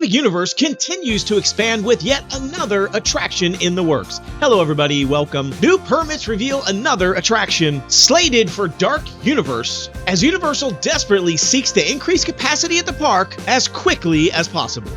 Epic Universe continues to expand with yet another attraction in the works. Hello everybody, welcome. New permits reveal another attraction slated for Dark Universe, as Universal desperately seeks to increase capacity at the park as quickly as possible.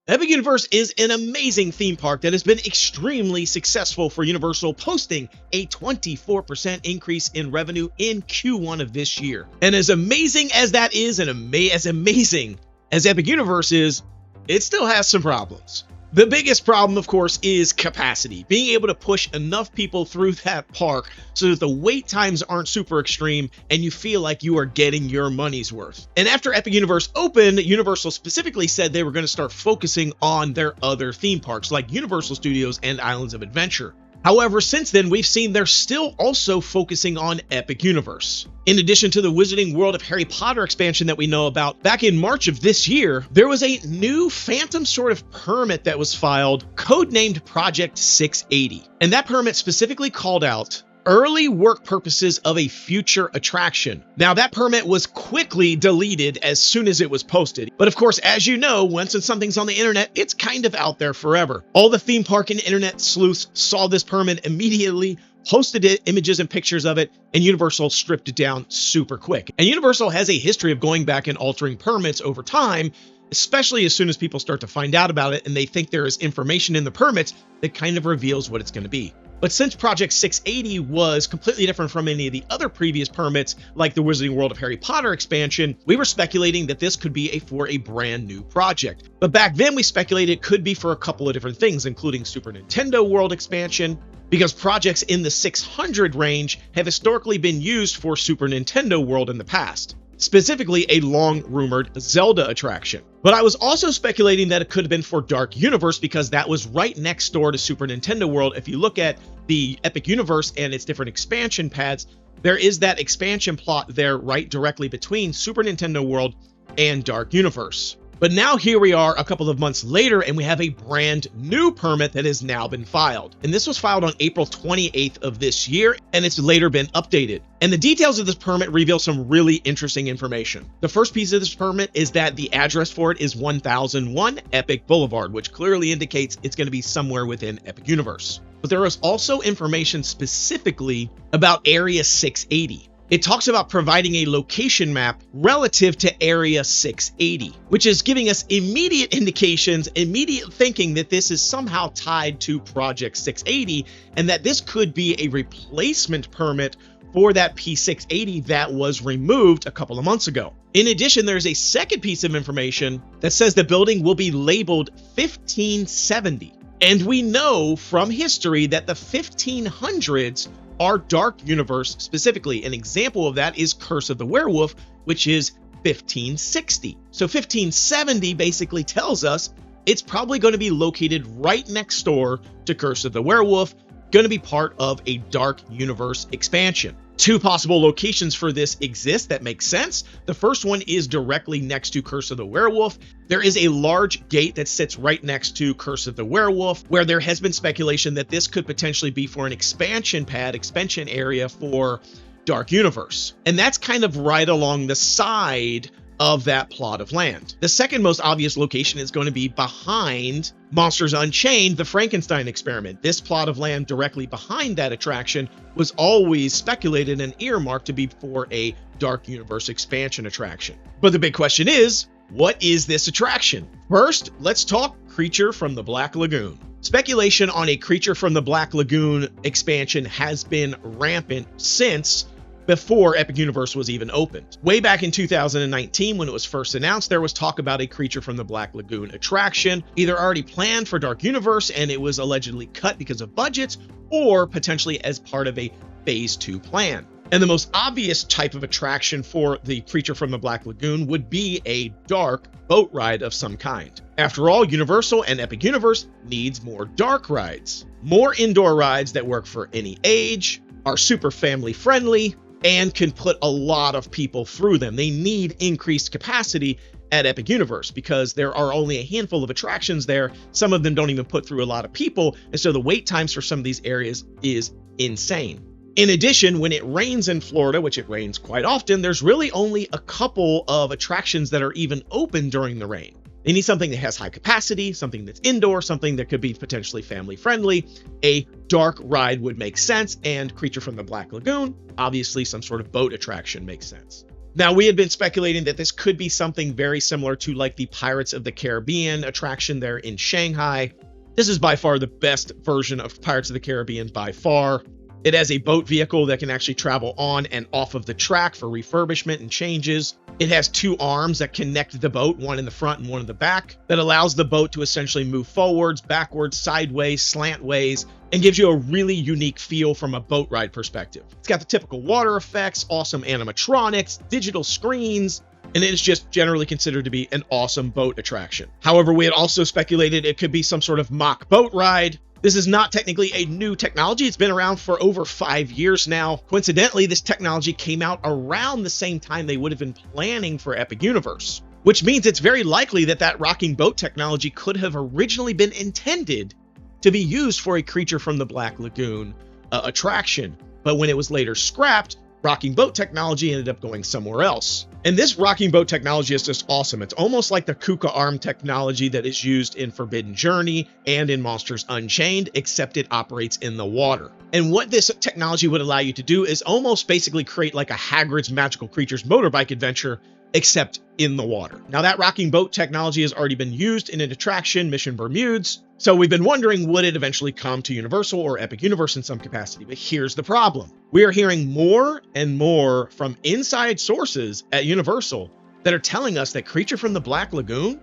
Epic Universe is an amazing theme park that has been extremely successful for Universal, posting a 24% increase in revenue in Q1 of this year. And as amazing as that is, and as amazing as Epic Universe is, it still has some problems. The biggest problem, of course, is capacity. Being able to push enough people through that park so that the wait times aren't super extreme and you feel like you are getting your money's worth. And after Epic Universe opened, Universal specifically said they were going to start focusing on their other theme parks like Universal Studios and Islands of Adventure. However, since then, we've seen they're still also focusing on Epic Universe. In addition to the Wizarding World of Harry Potter expansion that we know about, back in March of this year, there was a new phantom sort of permit that was filed, codenamed Project 680. And that permit specifically called out early work purposes of a future attraction. Now, that permit was quickly deleted as soon as it was posted. But of course, as you know, once something's on the internet, it's kind of out there forever. All the theme park and internet sleuths saw this permit immediately, posted it, images and pictures of it, and Universal stripped it down super quick. And Universal has a history of going back and altering permits over time, especially as soon as people start to find out about it and they think there is information in the permits that kind of reveals what it's going to be. But since Project 680 was completely different from any of the other previous permits, like the Wizarding World of Harry Potter expansion, we were speculating that this could be for a brand new project. But back then we speculated it could be for a couple of different things, including Super Nintendo World expansion, because projects in the 600 range have historically been used for Super Nintendo World in the past, specifically a long-rumored Zelda attraction. But I was also speculating that it could have been for Dark Universe because that was right next door to Super Nintendo World. If you look at the Epic Universe and its different expansion pads, there is that expansion plot there right directly between Super Nintendo World and Dark Universe. But now here we are a couple of months later and we have a brand new permit that has now been filed. And this was filed on April 28th of this year, and it's later been updated. And the details of this permit reveal some really interesting information. The first piece of this permit is that the address for it is 1001 Epic Boulevard, which clearly indicates it's going to be somewhere within Epic Universe. But there is also information specifically about Area 680. It talks about providing a location map relative to Area 680, which is giving us immediate indications, immediate thinking that this is somehow tied to Project 680 and that this could be a replacement permit for that P680 that was removed a couple of months ago. In addition, there's a second piece of information that says the building will be labeled 1570. And we know from history that the 1500s are Dark Universe specifically. An example of that is Curse of the Werewolf, which is 1560. So 1570 basically tells us it's probably going to be located right next door to Curse of the Werewolf, going to be part of a Dark Universe expansion. Two possible locations for this exist that make sense. The first one is directly next to Curse of the Werewolf. There is a large gate that sits right next to Curse of the Werewolf, where there has been speculation that this could potentially be for an expansion area for Dark Universe. And that's kind of right along the side of that plot of land. The second most obvious location is going to be behind Monsters Unchained, the Frankenstein experiment. This plot of land directly behind that attraction was always speculated and earmarked to be for a Dark Universe expansion attraction. But the big question is, what is this attraction? First, let's talk Creature from the Black Lagoon. Speculation on a Creature from the Black Lagoon expansion has been rampant since before Epic Universe was even opened. Way back in 2019, when it was first announced, there was talk about a Creature from the Black Lagoon attraction, either already planned for Dark Universe and it was allegedly cut because of budgets, or potentially as part of a Phase 2 plan. And the most obvious type of attraction for the Creature from the Black Lagoon would be a dark boat ride of some kind. After all, Universal and Epic Universe needs more dark rides. More indoor rides that work for any age, are super family friendly, and can put a lot of people through them. They need increased capacity, at Epic Universe because there are only a handful of attractions there. Some of them don't even put through a lot of people, and so the wait times for some of these areas is insane. In addition, when it rains in Florida, which it rains quite often, there's really only a couple of attractions that are even open during the rain. They need something that has high capacity, something that's indoor, something that could be potentially family friendly. A dark ride would make sense, and Creature from the Black Lagoon, obviously some sort of boat attraction makes sense. Now, we had been speculating that this could be something very similar to like the Pirates of the Caribbean attraction there in Shanghai. This is by far the best version of Pirates of the Caribbean by far. It has a boat vehicle that can actually travel on and off of the track for refurbishment and changes. It has two arms that connect the boat, one in the front and one in the back, that allows the boat to essentially move forwards, backwards, sideways, slantways, and gives you a really unique feel from a boat ride perspective. It's got the typical water effects, awesome animatronics, digital screens, and it is just generally considered to be an awesome boat attraction. However, we had also speculated it could be some sort of mock boat ride. This is not technically a new technology. It's been around for over 5 years now. Coincidentally, this technology came out around the same time they would have been planning for Epic Universe, which means it's very likely that that rocking boat technology could have originally been intended to be used for a Creature from the Black Lagoon attraction. But when it was later scrapped, rocking boat technology ended up going somewhere else. And this rocking boat technology is just awesome. It's almost like the Kuka arm technology that is used in Forbidden Journey and in Monsters Unchained, except it operates in the water. And what this technology would allow you to do is almost basically create like a Hagrid's Magical Creatures motorbike adventure, except in the water. Now, that rocking boat technology has already been used in an attraction, Mission Bermudes. So we've been wondering, would it eventually come to Universal or Epic Universe in some capacity? But here's the problem. We are hearing more and more from inside sources at Universal that are telling us that Creature from the Black Lagoon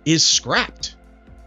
is scrapped.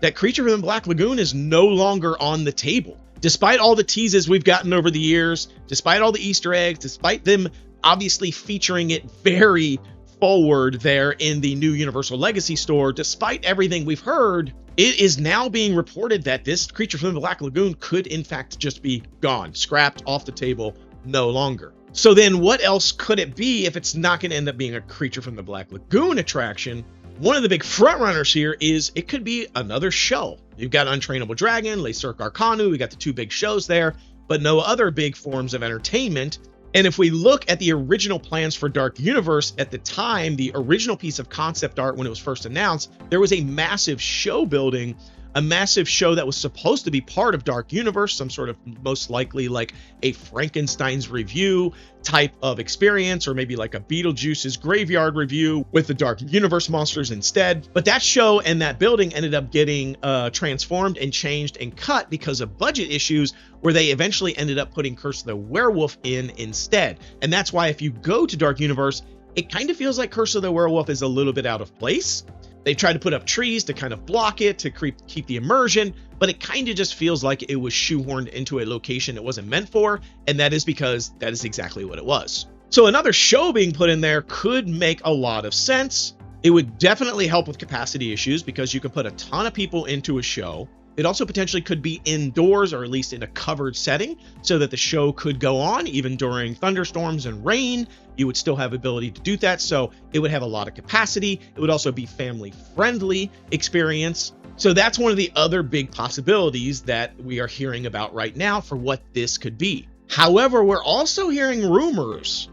That Creature from the Black Lagoon is no longer on the table. Despite all the teases we've gotten over the years, despite all the Easter eggs, despite them obviously featuring it very forward there in the new Universal Legacy store, despite everything we've heard, it is now being reported that this Creature from the Black Lagoon could in fact just be gone, scrapped off the table, no longer. So then what else could it be if it's not going to end up being a Creature from the Black Lagoon attraction? One of the big frontrunners here is it could be another show. You've got Untrainable Dragon, Les Cirque Arcanu, we got the two big shows there, but no other big forms of entertainment. And if we look at the original plans for Dark Universe at the time, the original piece of concept art when it was first announced, there was a massive show building, a massive show that was supposed to be part of Dark Universe, some sort of most likely like a Frankenstein's Review type of experience, or maybe like a Beetlejuice's Graveyard Review with the Dark Universe monsters instead. But that show and that building ended up getting transformed and changed and cut because of budget issues, where they eventually ended up putting Curse of the Werewolf in instead. And that's why if you go to Dark Universe, it kind of feels like Curse of the Werewolf is a little bit out of place. They tried to put up trees to kind of block it, to keep the immersion, but it kind of just feels like it was shoehorned into a location it wasn't meant for, and that is because that is exactly what it was. So another show being put in there could make a lot of sense. It would definitely help with capacity issues because you can put a ton of people into a show. It also potentially could be indoors, or at least in a covered setting, so that the show could go on even during thunderstorms and rain. You would still have ability to do that, so it would have a lot of capacity. It would also be family-friendly experience. So that's one of the other big possibilities that we are hearing about right now for what this could be. However, we're also hearing rumors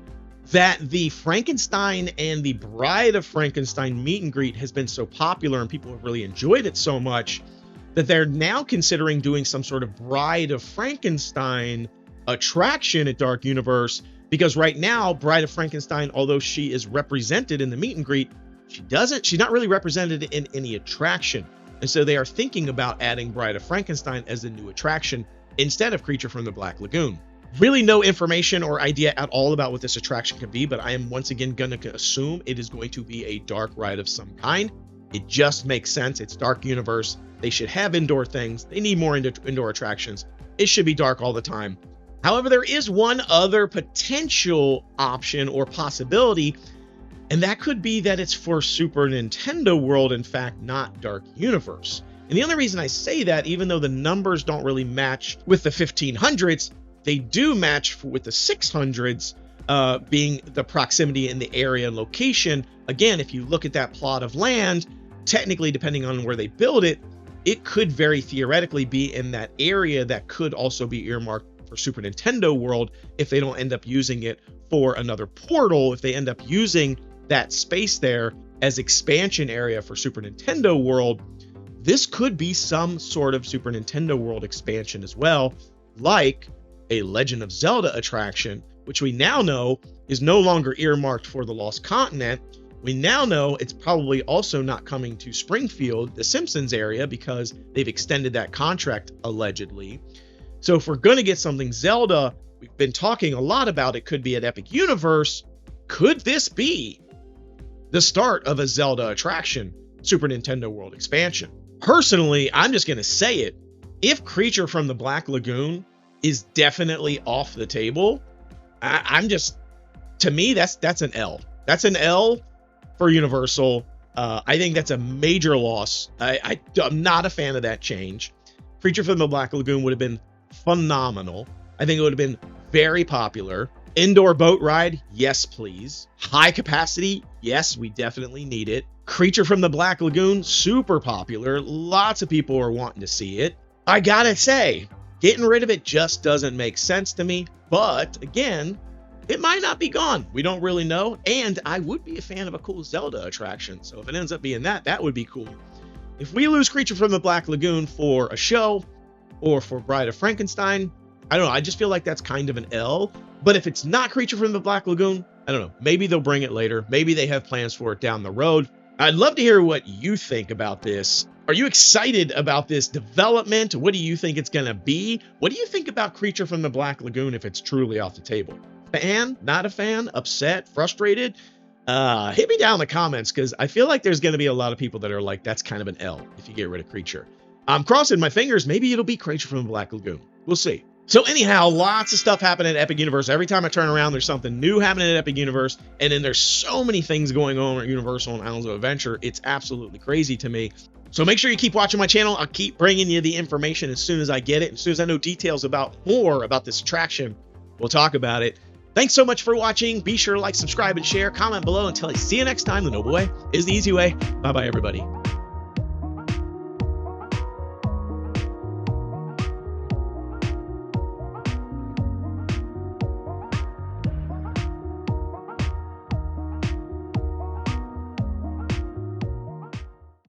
that the Frankenstein and the Bride of Frankenstein meet and greet has been so popular and people have really enjoyed it so much that they're now considering doing some sort of Bride of Frankenstein attraction at Dark Universe, because right now Bride of Frankenstein, although she is represented in the meet and greet, she's not really represented in any attraction. And so they are thinking about adding Bride of Frankenstein as a new attraction instead of Creature from the Black Lagoon. Really no information or idea at all about what this attraction could be, but I am once again going to assume it is going to be a dark ride of some kind. It just makes sense. It's Dark Universe. They should have indoor things. They need more indoor attractions. It should be dark all the time. However, there is one other potential option or possibility, and that could be that it's for Super Nintendo World, in fact, not Dark Universe. And the only reason I say that, even though the numbers don't really match with the 1500s, they do match with the 600s, being the proximity in the area and location. Again, if you look at that plot of land, technically, depending on where they build it, it could very theoretically be in that area that could also be earmarked for Super Nintendo World if they don't end up using it for another portal. If they end up using that space there as expansion area for Super Nintendo World, this could be some sort of Super Nintendo World expansion as well, like a Legend of Zelda attraction, which we now know is no longer earmarked for the Lost Continent. We now know it's probably also not coming to Springfield, the Simpsons area, because they've extended that contract allegedly. So if we're going to get something Zelda, we've been talking a lot about it could be at Epic Universe. Could this be the start of a Zelda attraction, Super Nintendo World expansion? Personally, I'm just going to say it. If Creature from the Black Lagoon is definitely off the table, to me, that's an L. That's an L for Universal. I think that's a major loss. I'm not a fan of that change. Creature from the Black Lagoon would have been phenomenal. I think it would have been very popular. Indoor boat ride, yes, please. High capacity, yes, we definitely need it. Creature from the Black Lagoon, super popular. Lots of people are wanting to see it. I gotta say, getting rid of it just doesn't make sense to me. But again, it might not be gone. We don't really know. And I would be a fan of a cool Zelda attraction. So if it ends up being that, that would be cool. If we lose Creature from the Black Lagoon for a show or for Bride of Frankenstein, I don't know. I just feel like that's kind of an L. But if it's not Creature from the Black Lagoon, I don't know. Maybe they'll bring it later. Maybe they have plans for it down the road. I'd love to hear what you think about this. Are you excited about this development? What do you think it's going to be? What do you think about Creature from the Black Lagoon if it's truly off the table? Fan? Not a fan? Upset? Frustrated? Hit me down in the comments, because I feel like there's going to be a lot of people that are like, that's kind of an L if you get rid of Creature. I'm crossing my fingers. Maybe it'll be Creature from the Black Lagoon. We'll see. So anyhow, lots of stuff happening at Epic Universe. Every time I turn around, there's something new happening at Epic Universe. And then there's so many things going on at Universal and Islands of Adventure. It's absolutely crazy to me. So make sure you keep watching my channel. I'll keep bringing you the information as soon as I get it. As soon as I know details about more about this attraction, we'll talk about it. Thanks so much for watching. Be sure to like, subscribe, and share. Comment below. Until I see you next time, the noble way is the easy way. Bye-bye, everybody.